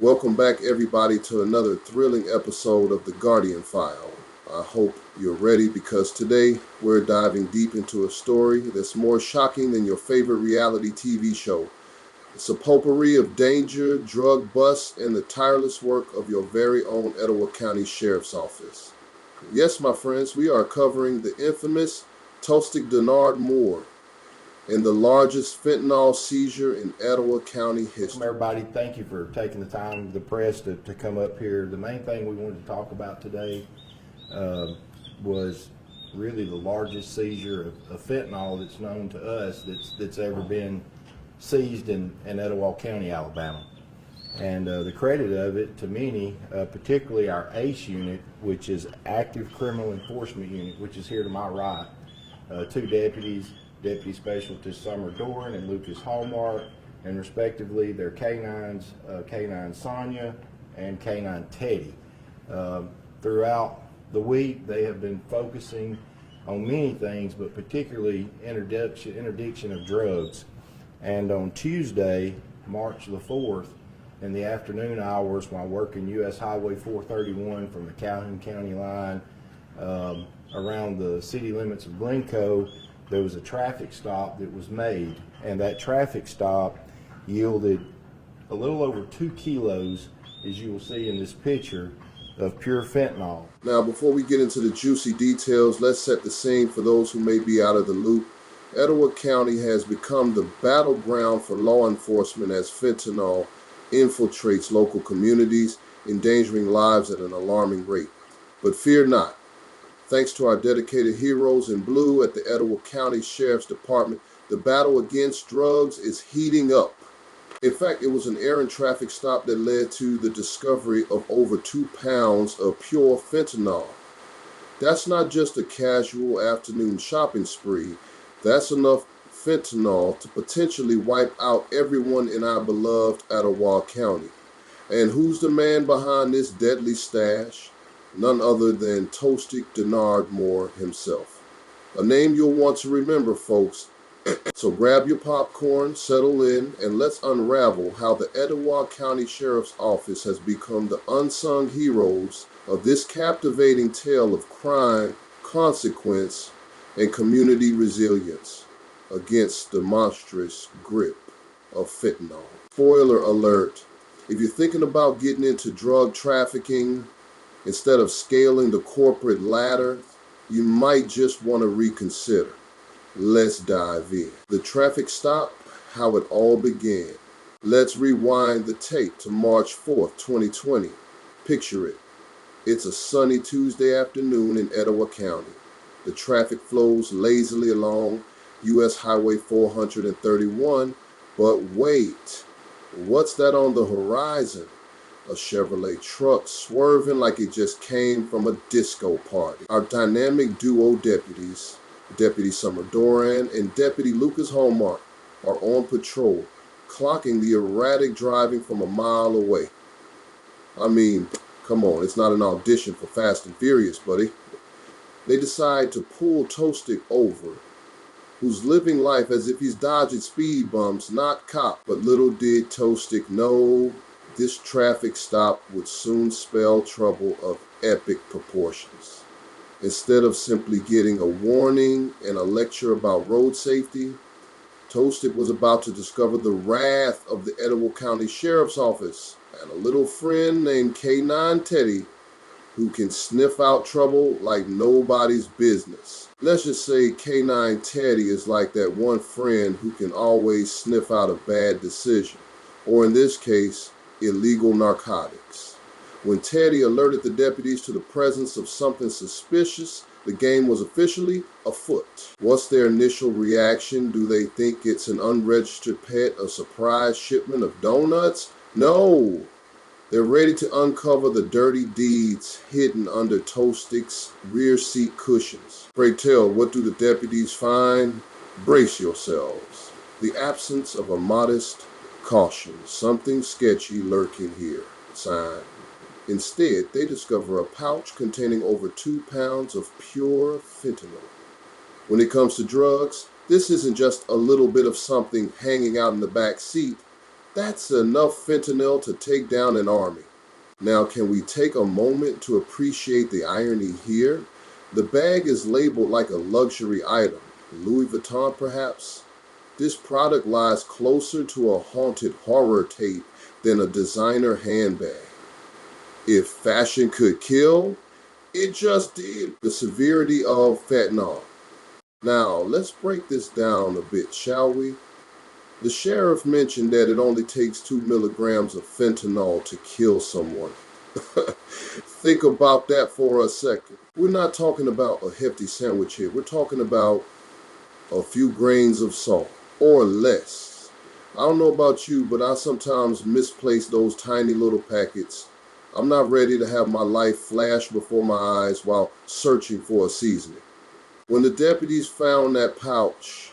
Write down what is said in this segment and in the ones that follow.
Welcome back, everybody, to another thrilling episode of The Guardian File. I hope you're ready because today we're diving deep into a story that's more shocking than your favorite reality TV show. It's a potpourri of danger, drug busts, and the tireless work of your very own Etowah County Sheriff's Office. Yes, my friends, we are covering the infamous Tostig Denard Moore and the largest fentanyl seizure in Etowah County Welcome, history. everybody. Thank you for taking the time, the press, to come up here. The main thing we wanted to talk about today was really the largest seizure of fentanyl that's known to us that's ever been seized in Etowah County, Alabama. And the credit of it to many, particularly our ACE unit, which is Active Criminal Enforcement Unit, which is here to my right. Two deputies, Deputy Specialist Summer Doran and Lucas Hallmark, and respectively their canines, Canine Sonia and Canine Teddy. Throughout the week, they have been focusing on many things, but particularly interdiction of drugs. And on Tuesday, March the 4th, in the afternoon hours, while working U.S. Highway 431 from the Calhoun County line around the city limits of Glencoe, there was a traffic stop that was made, and that traffic stop yielded a little over 2 kilos, as you will see in this picture, of pure fentanyl. Now, before we get into the juicy details, let's set the scene for those who may be out of the loop. Etowah County has become the battleground for law enforcement as fentanyl infiltrates local communities, endangering lives at an alarming rate. But fear not. Thanks to our dedicated heroes in blue at the Etowah County Sheriff's Department, the battle against drugs is heating up. In fact, it was an errant traffic stop that led to the discovery of over 2 pounds of pure fentanyl. That's not just a casual afternoon shopping spree. That's enough fentanyl to potentially wipe out everyone in our beloved Etowah County. And who's the man behind this deadly stash? None other than Tostig Denard Moore himself. A name you'll want to remember, folks. So grab your popcorn, settle in, and let's unravel how the Etowah County Sheriff's Office has become the unsung heroes of this captivating tale of crime, consequence, and community resilience against the monstrous grip of fentanyl. Spoiler alert, if you're thinking about getting into drug trafficking, instead of scaling the corporate ladder, you might just want to reconsider. Let's dive in. The traffic stop, how it all began. Let's rewind the tape to March 4th, 2020. Picture it. It's a sunny Tuesday afternoon in Etowah County. The traffic flows lazily along U.S. Highway 431, but wait, what's that on the horizon? A Chevrolet truck swerving like it just came from a disco party. Our dynamic duo deputies, Deputy Summer Doran and Deputy Lucas Hallmark, are on patrol, clocking the erratic driving from a mile away. I mean, come on, it's not an audition for Fast and Furious, buddy. They decide to pull Tostig over, who's living life as if he's dodging speed bumps, not cop. But little did Tostig know, this traffic stop would soon spell trouble of epic proportions. Instead of simply getting a warning and a lecture about road safety, Tostig was about to discover the wrath of the Etowah County Sheriff's Office and a little friend named Canine Teddy who can sniff out trouble like nobody's business. Let's just say Canine Teddy is like that one friend who can always sniff out a bad decision, or in this case, illegal narcotics. When Teddy alerted the deputies to the presence of something suspicious, the game was officially afoot. What's their initial reaction? Do they think it's an unregistered pet, a surprise shipment of donuts? No! They're ready to uncover the dirty deeds hidden under Tostig's rear seat cushions. Pray tell, what do the deputies find? Brace yourselves. The absence of a modest caution, something sketchy lurking here. Sign. Instead, they discover a pouch containing over 2 pounds of pure fentanyl. When it comes to drugs, this isn't just a little bit of something hanging out in the back seat. That's enough fentanyl to take down an army. Now, can we take a moment to appreciate the irony here? The bag is labeled like a luxury item, Louis Vuitton perhaps? This product lies closer to a haunted horror tape than a designer handbag. If fashion could kill, it just did. The severity of fentanyl. Now, let's break this down a bit, shall we? The sheriff mentioned that it only takes 2 milligrams of fentanyl to kill someone. Think about that for a second. We're not talking about a hefty sandwich here. We're talking about a few grains of salt or less. I don't know about you, but I sometimes misplace those tiny little packets. I'm not ready to have my life flash before my eyes while searching for a seasoning. When the deputies found that pouch,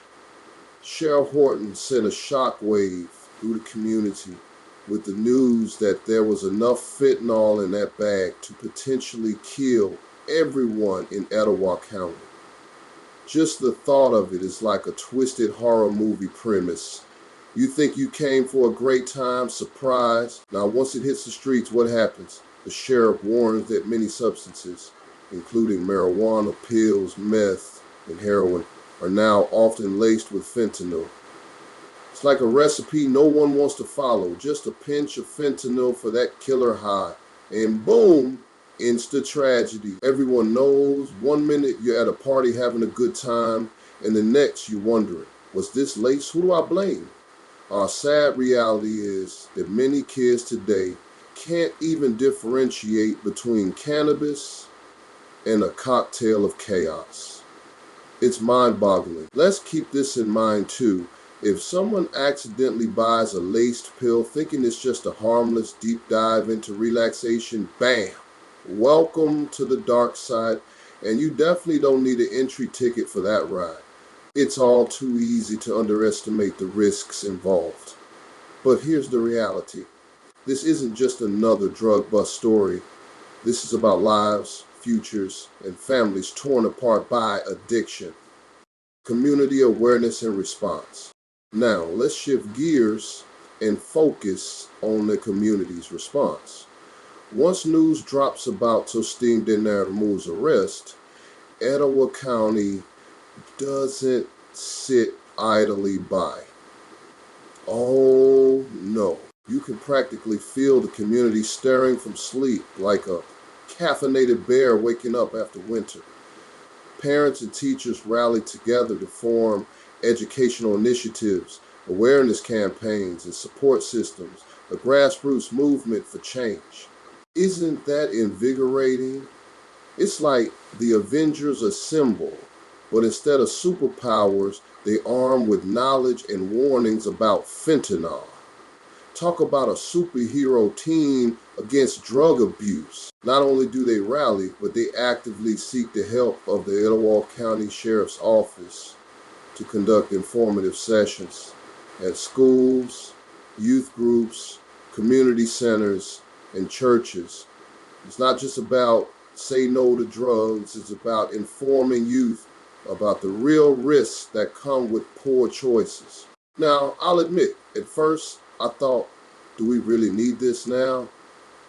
Sheriff Horton sent a shockwave through the community with the news that there was enough fentanyl in that bag to potentially kill everyone in Etowah County. Just the thought of it is like a twisted horror movie premise. You think you came for a great time, surprise. Now once it hits the streets, what happens? The sheriff warns that many substances, including marijuana, pills, meth, and heroin, are now often laced with fentanyl. It's like a recipe no one wants to follow. Just a pinch of fentanyl for that killer high. And boom, instant tragedy. Everyone knows. 1 minute you're at a party having a good time, and the next you're wondering, was this lace? Who do I blame? Our sad reality is that many kids today can't even differentiate between cannabis and a cocktail of chaos. It's mind-boggling. Let's keep this in mind too. If someone accidentally buys a laced pill thinking it's just a harmless deep dive into relaxation, bam! Welcome to the dark side, and you definitely don't need an entry ticket for that ride. It's all too easy to underestimate the risks involved. But here's the reality. This isn't just another drug bust story. This is about lives, futures, and families torn apart by addiction. Community awareness and response. Now, let's shift gears and focus on the community's response. Once news drops about Tostig Denard's arrest, Etowah County doesn't sit idly by. Oh no. You can practically feel the community stirring from sleep like a caffeinated bear waking up after winter. Parents and teachers rallied together to form educational initiatives, awareness campaigns, and support systems, a grassroots movement for change. Isn't that invigorating? It's like the Avengers assemble, but instead of superpowers, they arm with knowledge and warnings about fentanyl. Talk about a superhero team against drug abuse. Not only do they rally, but they actively seek the help of the Etowah County Sheriff's Office to conduct informative sessions at schools, youth groups, community centers, and churches. It's not just about say no to drugs, it's about informing youth about the real risks that come with poor choices. Now, I'll admit, at first, I thought, do we really need this now?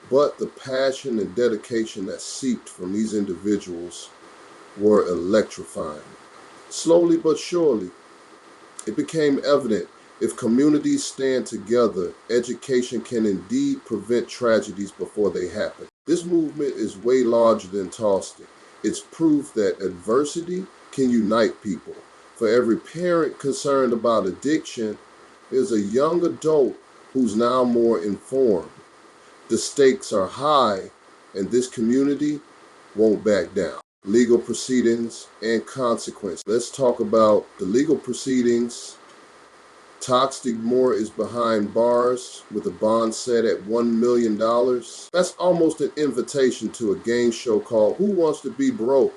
But the passion and dedication that seeped from these individuals were electrifying. Slowly but surely, it became evident if communities stand together, education can indeed prevent tragedies before they happen. This movement is way larger than Tostig. It's proof that adversity can unite people. For every parent concerned about addiction, there's a young adult who's now more informed. The stakes are high, and this community won't back down. Legal proceedings and consequence. Let's talk about the legal proceedings. Tostig Moore is behind bars with a bond set at $1 million. That's almost an invitation to a game show called Who Wants to Be Broke?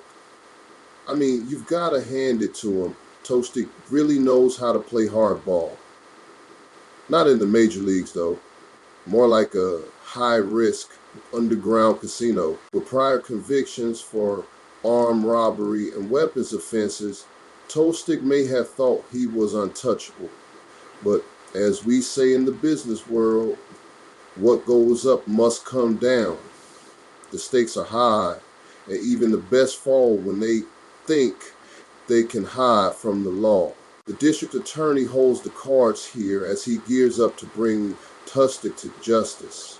I mean, you've got to hand it to him. Tostig really knows how to play hardball. Not in the major leagues, though. More like a high-risk underground casino. With prior convictions for armed robbery and weapons offenses, Tostig may have thought he was untouchable. But As we say in the business world, what goes up must come down. The stakes are high, and even the best fall when they think they can hide from the law. The district attorney holds the cards here as he gears up to bring Tostig to justice.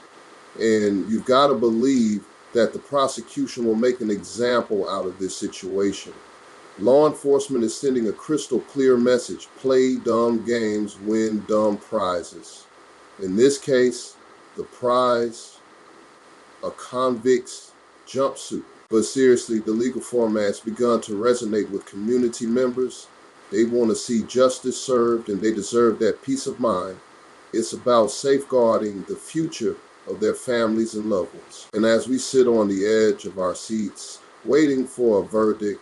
And you've got to believe that the prosecution will make an example out of this situation. Law enforcement is sending a crystal clear message: play dumb games, win dumb prizes. In this case, the prize, a convict's jumpsuit. But seriously, the legal format's begun to resonate with community members. They want to see justice served, and they deserve that peace of mind. It's about safeguarding the future of their families and loved ones. And as we sit on the edge of our seats, waiting for a verdict,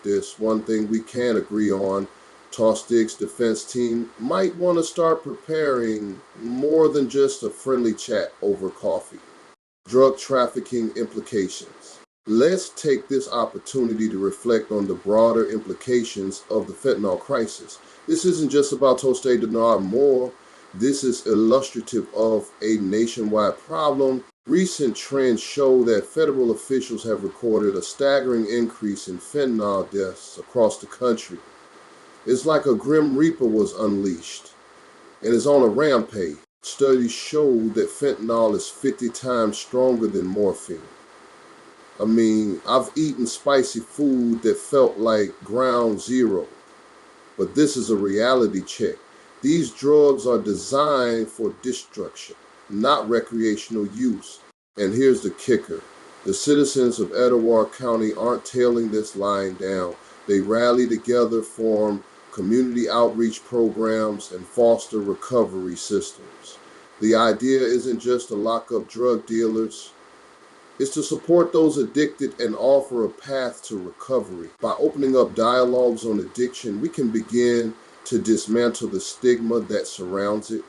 there's one thing we can agree on. Tostig's defense team might want to start preparing more than just a friendly chat over coffee. Drug trafficking implications. Let's take this opportunity to reflect on the broader implications of the fentanyl crisis. This isn't just about Tostig Denard more. This is illustrative of a nationwide problem. Recent trends show that federal officials have recorded a staggering increase in fentanyl deaths across the country. It's like a grim reaper was unleashed and is on a rampage. Studies show that fentanyl is 50 times stronger than morphine. I mean, I've eaten spicy food that felt like ground zero, but this is a reality check. These drugs are designed for destruction, not recreational use. And here's the kicker. The citizens of Etowah County aren't tailing this line down. They rally together, form community outreach programs, and foster recovery systems. The idea isn't just to lock up drug dealers. It's to support those addicted and offer a path to recovery. By opening up dialogues on addiction, we can begin to dismantle the stigma that surrounds it.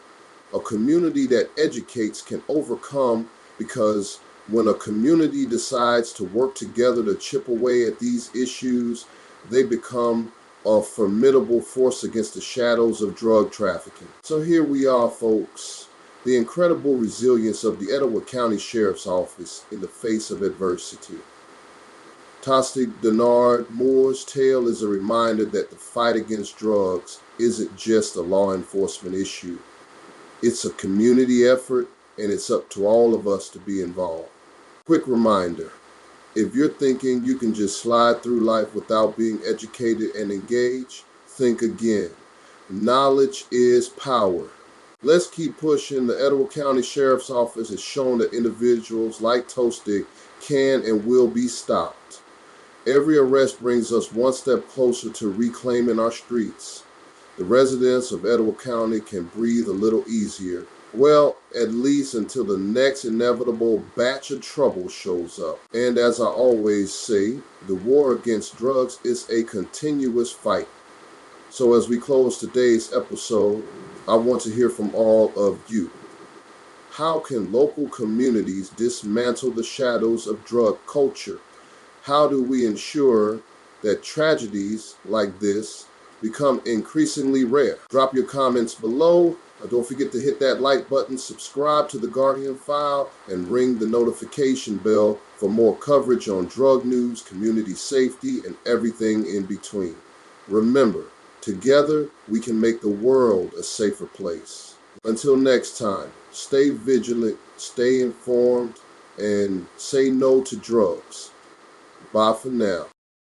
A community that educates can overcome, because when a community decides to work together to chip away at these issues, they become a formidable force against the shadows of drug trafficking. So here we are, folks. The incredible resilience of the Etowah County Sheriff's Office in the face of adversity. Tostig Denard Moore's tale is a reminder that the fight against drugs isn't just a law enforcement issue. It's a community effort, and it's up to all of us to be involved. Quick reminder, if you're thinking you can just slide through life without being educated and engaged, think again. Knowledge is power. Let's keep pushing. The Etowah County Sheriff's Office has shown that individuals like Tostig can and will be stopped. Every arrest brings us one step closer to reclaiming our streets. The residents of Etowah County can breathe a little easier. Well, at least until the next inevitable batch of trouble shows up. And as I always say, the war against drugs is a continuous fight. So as we close today's episode, I want to hear from all of you. How can local communities dismantle the shadows of drug culture? How do we ensure that tragedies like this become increasingly rare? Drop your comments below. Don't forget to hit that like button, subscribe to the Guardian File, and ring the notification bell for more coverage on drug news, community safety, and everything in between. Remember, together we can make the world a safer place. Until next time, stay vigilant, stay informed, and say no to drugs. Bye for now.